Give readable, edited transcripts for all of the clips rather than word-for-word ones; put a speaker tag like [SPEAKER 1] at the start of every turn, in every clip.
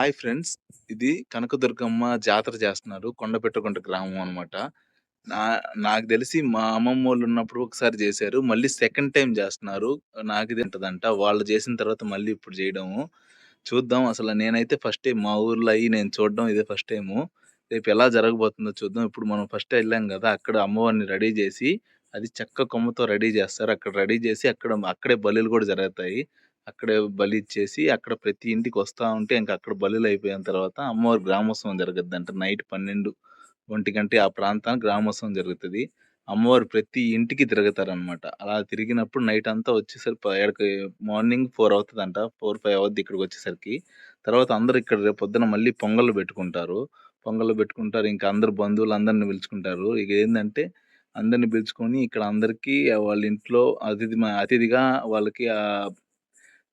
[SPEAKER 1] Hi friends. ఇది కనకదుర్గమ్మ జాతర చేస్తున్నారు. కొండపెట్టగుంట గ్రామం అనమాట. నా నాకు తెలిసి మా అమ్మమ్మోళ్ళున్నప్పుడు ఒకసారి చేశారు. మళ్ళీ సెకండ్ టైమ్ చేస్తున్నారు. నాకిది ఉంటదంట. వాళ్ళు చేసిన తర్వాత మళ్ళీ ఇప్పుడు చేయడము. చూద్దాం అసల నేనైతే ఫస్ట్ టైమ్ మా ఊర్లో అయ్యి నేను చూడడం ఇదే ఫస్ట్ టైము. రేపు ఎలా జరగబోతుందో చూద్దాం. ఇప్పుడు మనం ఫస్ట్ ఎళ్ళాం గదా! అక్కడ అమ్మవారిని రెడీ జేసి, అది చెక్క కొమ్మతో రెడీ జేస్తారు. అక్కడ రెడీ జేసి అక్కడే బలులు గూడా జరుగుతాయి. అక్కడే బలిచ్చేసి అక్కడ ప్రతి ఇంటికి వస్తా ఉంటే ఇంక అక్కడ బలులయిపోయిన తర్వాత అమ్మవారి గ్రామోత్సవం జరగద్దంట. నైట్ 12, 1 ఆ ప్రాంతాన గ్రామోత్సవం జరుగుతది. అమ్మవారు ప్రతి ఇంటికి తిరుగుతారనమాట. అలా తిరిగినప్పుడు నైట్ అంతా వచ్చేసరికి ఏడకి మార్నింగ్ 4 అవుతదంట. 4, 5 అవుద్ది ఇక్కడికొచ్చేసరికి. తర్వాత అందరూ ఇక్కడ రేపు పొద్దున మళ్ళీ పొంగల్లు బెట్టుకుంటారు. పొంగల్లు బెట్టుకుంటారు. ఇంకా అందరు బంధువులందరిని పిలుచుకుంటారు. ఇక ఏందంటే అందరిని పిలుచుకొని ఇక్కడ అందరికీ వాళ్ళ ఇంట్లో అతిథిగా వాళ్ళకి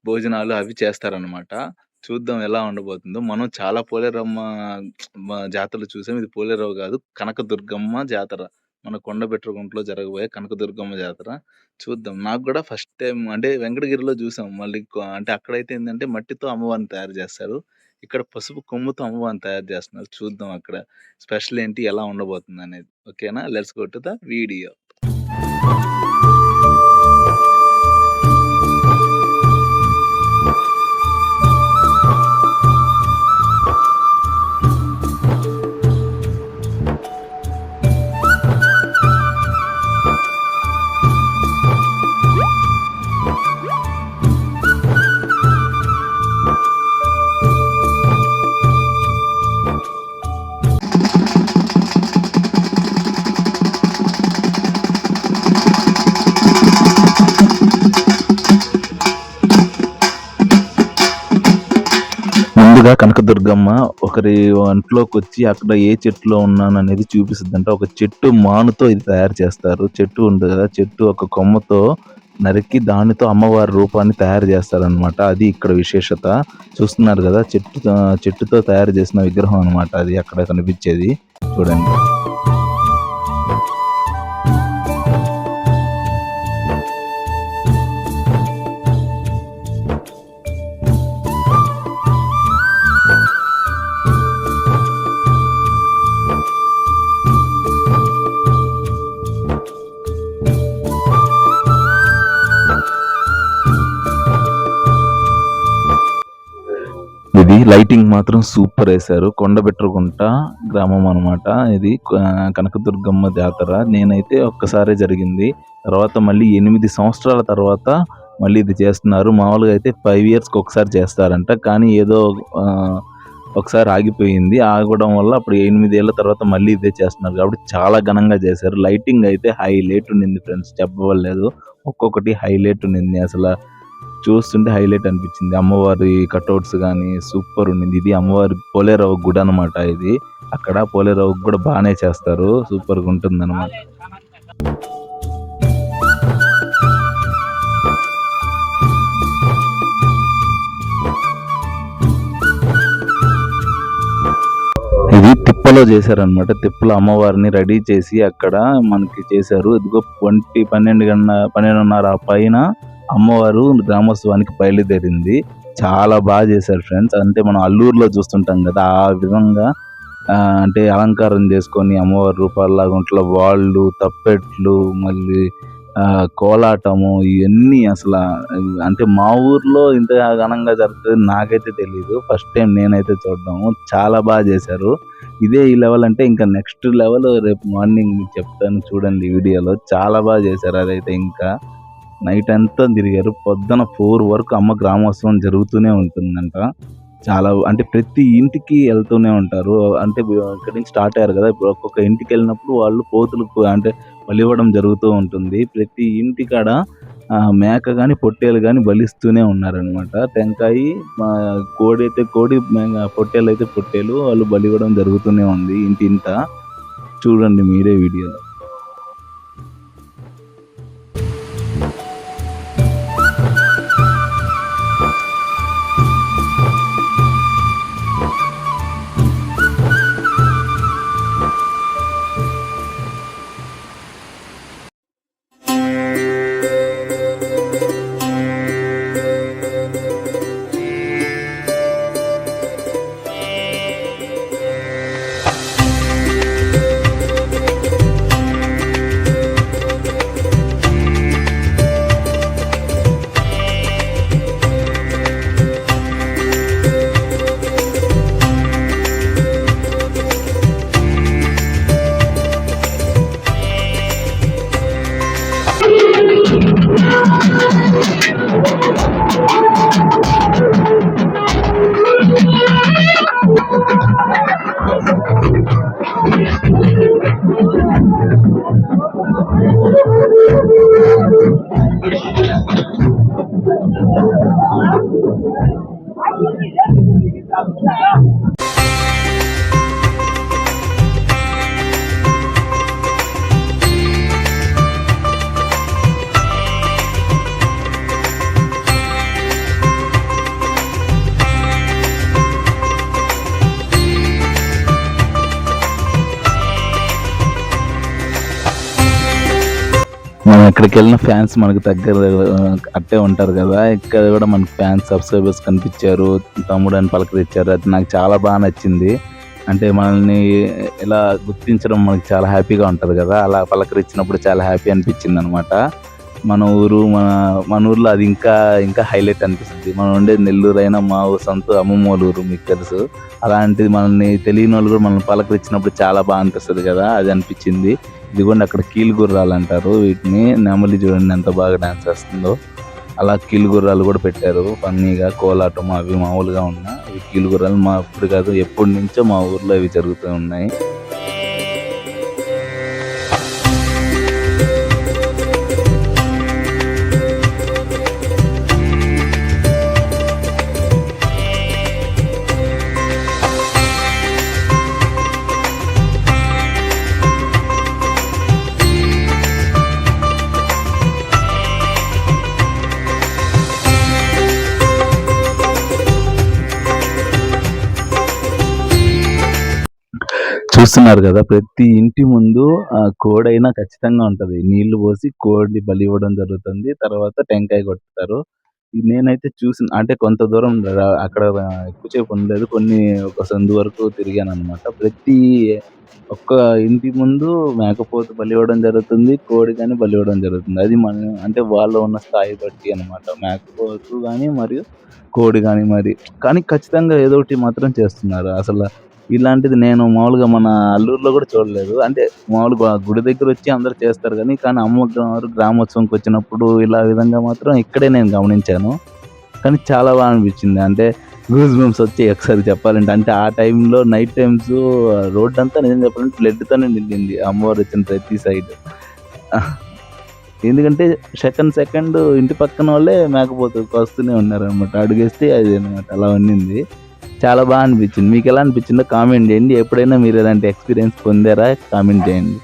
[SPEAKER 1] భోజనాలు అవి చేస్తారనమాట. చూద్దాం ఎలా ఉండబోతుందో. మనం చాలా పోలేరమ్మ జాతరలు చూసాం. ఇది పోలేరవ్వ గాదు. కనకదుర్గమ్మ జాతర. మన కొండబెట్రగుంటలో జరగబోయే కనకదుర్గమ్మ జాతర. చూద్దాం. నాకు గూడా ఫస్ట్ టైమ్ అంటే వెంకటగిరిలో చూసాం. మళ్ళీ అంటే అక్కడైతే ఏందంటే మట్టితో అమ్మవారిని తయారు జేస్తారు. ఇక్కడ పసుపు కొమ్ముతో అమ్మవారిని తయారు జేస్తున్నారు. చూద్దాం అక్కడ స్పెషల్ ఏంటి? ఎలా ఉండబోతుందనేది. ఓకేనా? Let's go to the video. ముందుగా కనకదుర్గమ్మ ఒకరి ఒంట్లోకొచ్చి అక్కడ ఏ చెట్టులో ఉన్నాననేది చూపిస్తదంట. ఒక చెట్టు మానుతో ఇది తయారు చేస్తారు. చెట్టు ఉంది కదా! చెట్టు ఒక కొమ్మతో నరికి దానితో అమ్మవారి రూపాన్ని తయారు చేస్తారనమాట. అది ఇక్కడ విశేషత. చూస్తున్నారు కదా! చెట్టుతో తయారు చేసిన విగ్రహం అనమాట అది అక్కడ కనిపించేది. చూడండి. ఇది లైటింగ్ మాత్రం సూపర్ వేశారు. కొండబెట్రగుంట గ్రామం అనమాట. ఇది కనకదుర్గమ్మ జాతర. నేనైతే ఒక్కసారే జరిగింది. తర్వాత మళ్ళీ 8 సంవత్సరాల తర్వాత మళ్ళీ ఇది చేస్తున్నారు. మామూలుగా అయితే 5 ఇయర్స్‌కి ఒకసారి చేస్తారంట. కానీ ఏదో ఒకసారి ఆగిపోయింది. ఆగడం వల్ల అప్పుడు 8 ఏళ్ల తర్వాత మళ్ళీ ఇదే చేస్తున్నారు కాబట్టి చాలా ఘనంగా చేశారు. లైటింగ్ అయితే హైలైట్ ఉండింది ఫ్రెండ్స్. చెప్పవలేదు. ఒక్కొక్కటి హైలైట్ ఉండింది. అసల చూస్తుంటే హైలైట్ అనిపించింది. అమ్మవారి కటౌట్స్ గాని సూపర్ ఉండింది. ఇది అమ్మవారి పోలేరవ్వ గుడి అనమాట ఇది. అక్కడ పోలేరవ్వకి కూడా బానే చేస్తారు. సూపర్‌గా ఉంటుందన్నమాట. ఇది తిప్పలో చేశారనమాట. తిప్పలో అమ్మవారిని రెడీ చేసి అక్కడ మనకి చేశారు. ఇదిగో 12:30 పైన అమ్మవారు గ్రామోత్సవానికి బయలుదేరింది. చాలా బాగా చేశారు ఫ్రెండ్స్. అంటే మనం అల్లూరులో చూస్తుంటాం కదా! ఆ విధంగా అంటే అలంకారం చేసుకొని అమ్మవారి రూపాల్లాగా ఒంట్లో వాళ్ళు, తప్పెట్లు, మళ్ళీ కోలాటము ఇయన్నీ అంటే మా ఊర్లో ఇంత ఘనంగా జరుగుతది నాకైతే తెలీదు. ఫస్ట్ టైం నేనైతే చూడడము. చాలా బాగా చేశారు. ఇదే ఈ లెవెల్ అంటే ఇంకా నెక్స్ట్ లెవెల్ రేపు మార్నింగ్ మీకు చెప్తాను చూడండి వీడియోలో. చాలా బాగా చేశారు అదైతే ఇంకా. నైట్ అంతా తిరిగారు. పొద్దున 4 వరకు అమ్మ గ్రామోత్సవం జరుగుతూనే ఉంటుందంట. చాలా అంటే ప్రతి ఇంటికి వెళ్తూనే ఉంటారు. అంటే ఇక్కడి నుంచి స్టార్ట్ అయ్యారు కదా! ఇప్పుడు ఒక్కొక్క ఇంటికెళ్ళినప్పుడు వాళ్ళు పోతులకు అంటే బలివ్వడం జరుగుతూ ఉంటుంది. ప్రతి ఇంటికాడ మేక గాని, పొట్టేలు గాని బలిస్తూనే ఉన్నారనమాట. టెంకాయి కోడి అయితే కోడి, పొట్టేలు అయితే పొట్టేలు వాళ్ళు బలివ్వడం జరుగుతూనే ఉంది ఇంటింటా. చూడండి మీరే వీడియోలో. ఎక్కడికెళ్ళిన ఫ్యాన్స్ మనకు దగ్గర అట్టే ఉంటారు కదా! ఇక్కడ కూడా మనకు ఫ్యాన్స్, సబ్‌స్క్రైబర్స్ కనిపిచ్చారు. తమ్ముడని పలకరించారు. అది నాకు చాలా నచ్చింది. అంటే మనల్ని ఇలా గుర్తించడం మనకు చాలా హ్యాపీగా ఉంటది కదా! అలా పలకరించినప్పుడు చాలా హ్యాపీ అనిపించిందనమాట. మన ఊరు మన ఊర్లో అది ఇంకా హైలైట్ అనిపిస్తది. మనం ఉండేది నెల్లూరైనా మా సొంత అమ్మమ్మోళ్ళ ఊరు మీకు తెలుసు. అలాంటిది మనల్ని తెలియనోళ్ళు కూడా మనల్ని పలకరించినప్పుడు చాలా అనిపిస్తది కదా! అది అనిపించింది. ఇదిగోండి అక్కడ కీలు గుర్రాలంటారు వీటిని. నెమలి చూడండి ఎంత బాగా డాన్స్ చేస్తుందో. అలా కీలు గుర్రాలు కూడా పెట్టారు ఫన్నీగా. కోలాటం అవి మామూలుగా ఈ కీలు గుర్రాలు ఇప్పుడు కాదు ఎప్పటినుంచో మా ఊర్లో ఇవి జరుగుతూ ఉన్నాయి. చూస్తున్నారు కదా! ప్రతి ఇంటి ముందు కోడైనా ఖచ్చితంగా ఉంటది. నీళ్లు పోసి కోడిని బలి ఇవ్వడం జరుగుతుంది. తర్వాత టెంకాయ కొడతారు. నేనైతే అంటే కొంత దూరం అక్కడ ఎక్కువ సేపు ఉండలేదు. ఒక సందు వరకు తిరిగాననమాట. ప్రతి ఒక్క ఇంటి ముందు మేకపోతు బలి ఇవ్వడం జరుగుతుంది. కోడి గాని బలి ఇవ్వడం జరుగుతుంది. అది అంటే వాళ్ళు ఉన్న స్థాయి బట్టి అనమాట. మేకపోతు గాని మరియు కోడి గాని కానీ ఖచ్చితంగా ఏదో ఒకటి మాత్రం చేస్తున్నారు. ఇలాంటిది నేను మామూలుగా మన అల్లూరులో కూడా చూడలేదు. అంటే మామూలుగా గుడి దగ్గరొచ్చి అందరూ చేస్తారు కానీ అమ్మవారు గ్రామోత్సవంకి వచ్చినప్పుడు ఇలా విధంగా మాత్రం ఇక్కడే నేను గమనించాను. కానీ చాలా అనిపించింది. అంటే గూస్ బంప్స్ వచ్చాయి ఒకసారి చెప్పాలంటే. అంటే ఆ టైంలో నైట్ టైమ్స్ రోడ్డంతా నిజం చెప్పాలంటే బ్లడ్‌తోనే నిండింది. అమ్మవారు వచ్చిన ప్రతి సైడ్. ఎందుకంటే సెకండ్ ఇంటి పక్కన వాళ్ళే మేకపోతు వస్తూనే ఉన్నారనమాట. అడుగేస్తే అది అనమాట అలా ఉన్నింది. చాలా అనిపించింది. మీకెలా అనిపించిందో కామెంట్ చేయండి. ఎప్పుడైనా మీరు ఇలాంటి ఎక్స్‌పీరియన్స్ పొందారా? కామెంట్ చేయండి.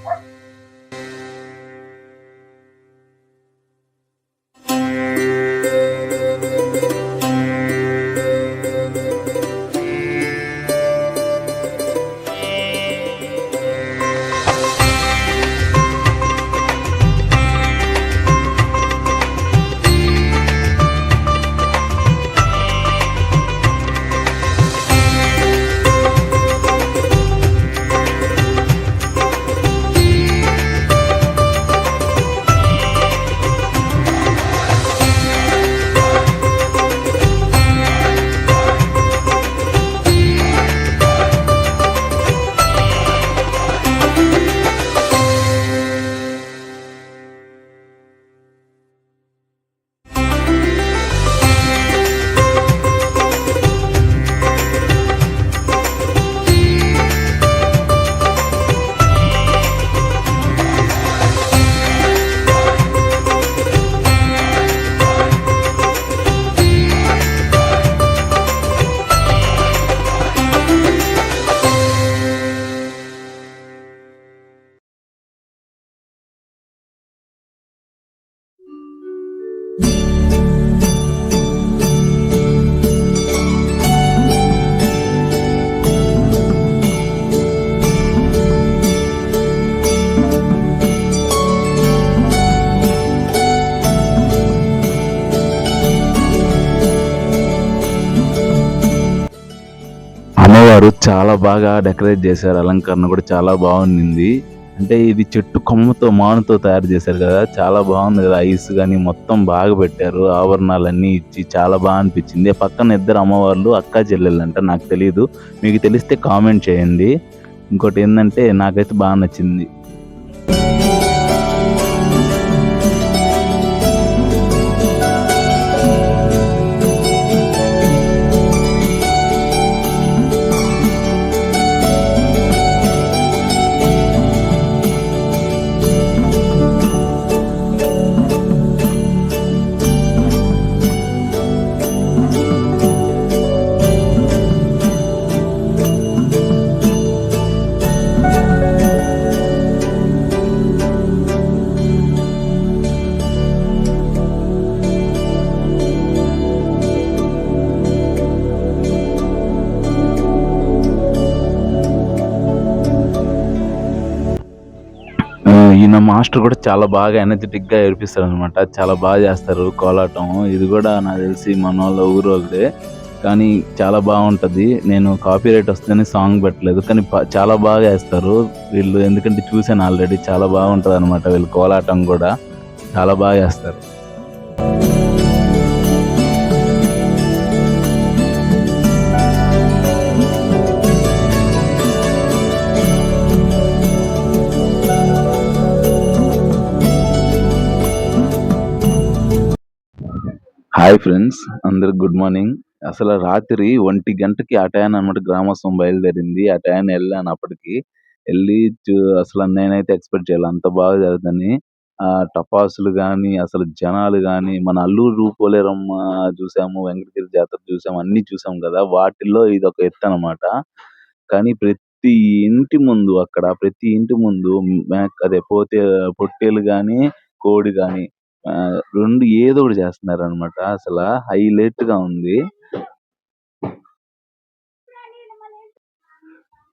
[SPEAKER 1] అమ్మవారు చాలా బాగా డెకరేట్ చేశారు. అలంకరణ కూడా చాలా బాగుండింది. అంటే ఇది చెట్టు కొమ్మతో మానుతో తయారు చేశారు కదా! చాలా బాగుంది కదా! ఐస్ గాని మొత్తం బాగా పెట్టారు. ఆభరణాలన్నీ ఇచ్చి చాలా అనిపించింది. పక్కన ఇద్దరు అమ్మవార్లు అక్కా చెల్లెళ్ళంట. నాకు తెలీదు. మీకు తెలిస్తే కామెంట్ చేయండి. ఇంకోటి ఏందంటే నాకైతే నచ్చింది. ఈయన మాస్టర్ కూడా చాలా బాగా ఎనర్జెటిక్‌గా ఏడిపిస్తారనమాట. చాలా బాగా చేస్తారు కోలాటం. ఇది కూడా నాకు తెలిసి మనోళ్ళ ఊరోళ్ళదే. కానీ చాలా బావుంటది. నేను కాపీరైట్ వస్తదని సాంగ్ పెట్టలేదు. కానీ చాలా బాగా ఏస్తారు వీళ్ళు. ఎందుకంటే చూసాను ఆల్రెడీ. చాలా బాగుంటదనమాట వీళ్ళ కోలాటం కూడా. చాలా బాగా ఏస్తారు. హాయ్ ఫ్రెండ్స్, అందరికి గుడ్ మార్నింగ్. అసలు రాత్రి 1 గంటకి ఆ టయాన అనమాట గ్రామోత్సవం బయలుదేరింది. ఆ టయాన వెళ్ళాను అప్పటికి. వెళ్ళి అసలు నేనైతే ఎక్స్పెక్ట్ చేయలే అంత బాగా జరుగుతుందని. టపాసులు గాని, అసలు జనాలు గాని, మన అల్లూరు పోలేరమ్మ చూసాము, వెంకటగిరి జాతర చూసాము, అన్నీ చూసాం కదా! వాటిల్లో ఇదొక ఎత్తనమాట. కానీ ప్రతి ఇంటి ముందు అదే పొట్టేలు గాని, కోడి గాని 2 ఏదో ఒకటి చేస్తున్నారనమాట. అసల హైలైట్‌గా ఉంది.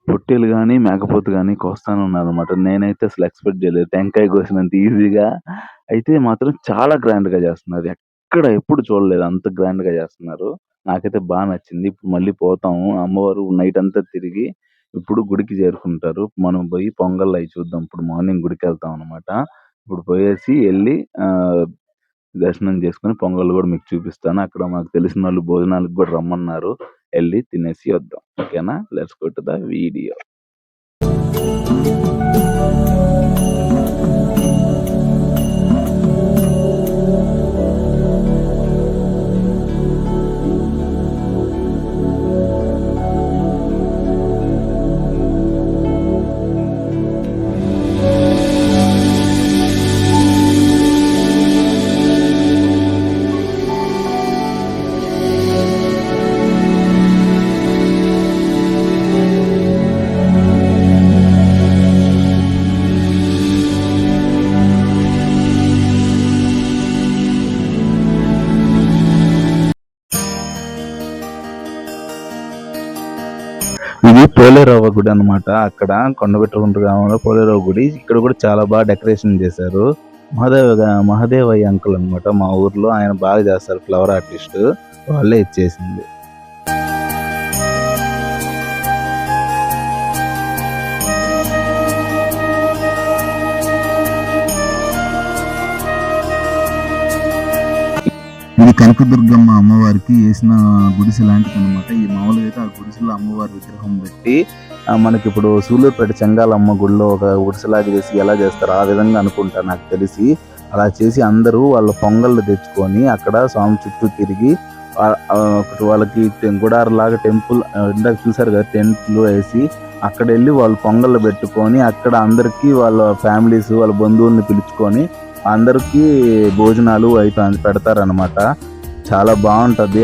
[SPEAKER 1] పొట్టేలు గాని, మేకపోతు గాని కోస్తానే ఉన్నారనమాట. నేనైతే అసలు ఎక్స్‌పెక్ట్ చేయలేదు. టెంకాయ కోసినంత ఈజీగా. అయితే మాత్రం చాలా గ్రాండ్‌గా చేస్తున్నారు. ఎప్పుడు చూడలేదు అంత గ్రాండ్‌గా చేస్తున్నారు. నాకైతే నచ్చింది. ఇప్పుడు మళ్ళీ పోతాము. అమ్మవారు నైట్ అంతా తిరిగి ఇప్పుడు గుడికి చేరుకుంటారు. మనం పోయి పొంగల్ అయి చూద్దాం. ఇప్పుడు మార్నింగ్ గుడికెళ్తాం అనమాట. ఇప్పుడు పోయేసి ఎళ్లి దర్శనం చేసుకొని పొంగల్ కూడా మీకు చూపిస్తాను. అక్కడ మాకు తెలిసిన వాళ్ళు భోజనాలకు కూడా రమ్మన్నారు. ఎళ్లి తినేసి వద్దాం. ఓకేనా? Let's go to the video. ఇది పోలేరవ్వ గుడి అనమాట. అక్కడ కొండబెట్టుకుంట గ్రామంలో పోలేరవ్వ గుడి. ఇక్కడ కూడా చాలా బాగా డెకరేషన్ చేశారు. మహదేవయ్య అంకుల్ అనమాట మా ఊర్లో. ఆయన బాగా చేస్తారు, ఫ్లవర్ ఆర్టిస్ట్. వాళ్ళే ఇచ్చేసింది. ఇది కనకదుర్గమ్మ అమ్మవారికి వేసిన గుడిసె లాంటిది అనమాట. ఈ మామూలుగా అయితే ఆ గుడిసెలో అమ్మవారి విగ్రహం పెట్టి మనకి ఇప్పుడు సూలూరుపేట చెంగాలమ్మ గుడిలో ఒక గుడిసెలాగా చేసి ఎలా చేస్తారో ఆ విధంగా అనుకుంటా నాకు తెలిసి. అలా చేసి అందరూ వాళ్ళ పొంగళ్ళు తెచ్చుకొని అక్కడ స్వామి చుట్టూ తిరిగి వాళ్ళకి గుడారలాగా టెంపుల్ ఇందాక చూసారు కదా, టెంట్లు వేసి అక్కడ వెళ్ళి వాళ్ళు పొంగళ్ళు పెట్టుకొని అక్కడ అందరికీ వాళ్ళ ఫ్యామిలీస్ వాళ్ళ బంధువుల్ని పిలుచుకొని అందరికీ భోజనాలు అయితే పెడతారనమాట. చాలా బాగుంటది.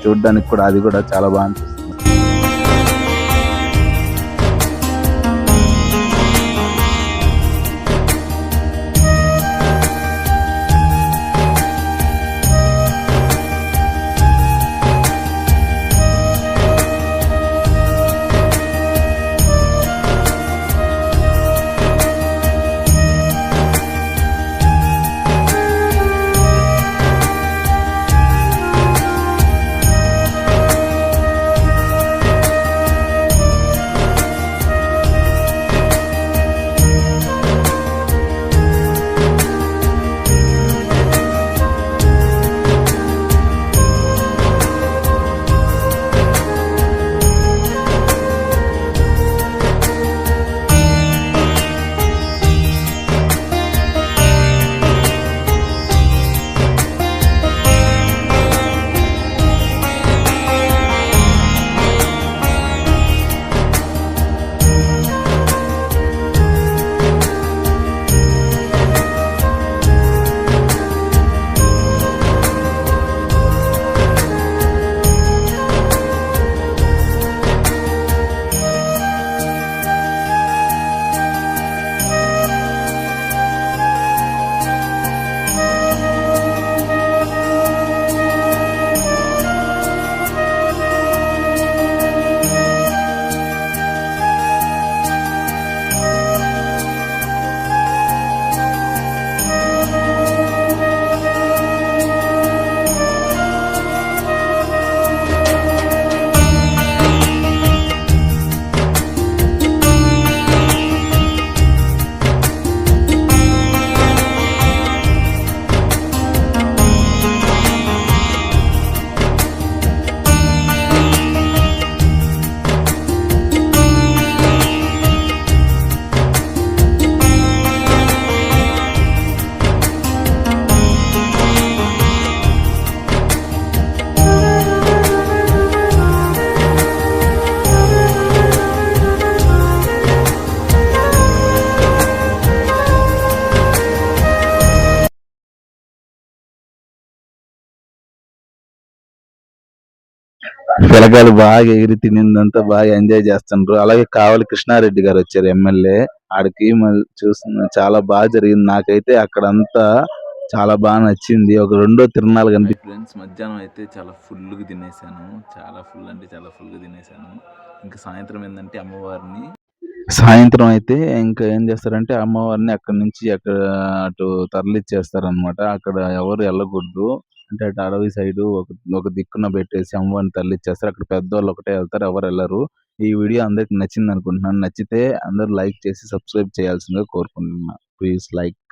[SPEAKER 1] చూడ్డానికి కూడా అది కూడా చాలా బాగా అనిపిస్తుంది.
[SPEAKER 2] పిల్లకాయలు బాగా ఎగిరి తినిందంతా బాగా ఎంజాయ్ చేస్తుండ్రు. అలాగే కావలి కృష్ణారెడ్డి గారు వచ్చారు ఎమ్మెల్యే. ఆడికి చూస్తున్నా చాలా బాగా జరిగింది. నాకైతే అక్కడంతా చాలా బాగా నచ్చింది. ఒక రెండో తిరణాలు ఫ్రెండ్స్ మధ్యాహ్నం అయితే చాలా ఫుల్గా తినేసాను. చాలా ఫుల్ అంటే చాలా ఫుల్గా తినేసాను. ఇంకా సాయంత్రం ఏంటంటే సాయంత్రం అయితే ఇంకా ఏం చేస్తారంటే అమ్మవారిని అక్కడి నుంచి అటు తరలిచ్చేస్తారనమాట. అక్కడ ఎవరు వెళ్ళకూడదు. అంటే అటు అడవి సైడు ఒక దిక్కున పెట్టేసి అమ్మవారిని తరలిచ్చేస్తారు. అక్కడ పెద్దోళ్ళు ఒకటే వెళ్తారు. ఎవరు వెళ్ళరు. ఈ వీడియో అందరికి నచ్చింది అనుకుంటున్నాను. నచ్చితే అందరూ లైక్ చేసి సబ్స్క్రైబ్ చేయాల్సిందిగా కోరుకుంటున్నా. Please like.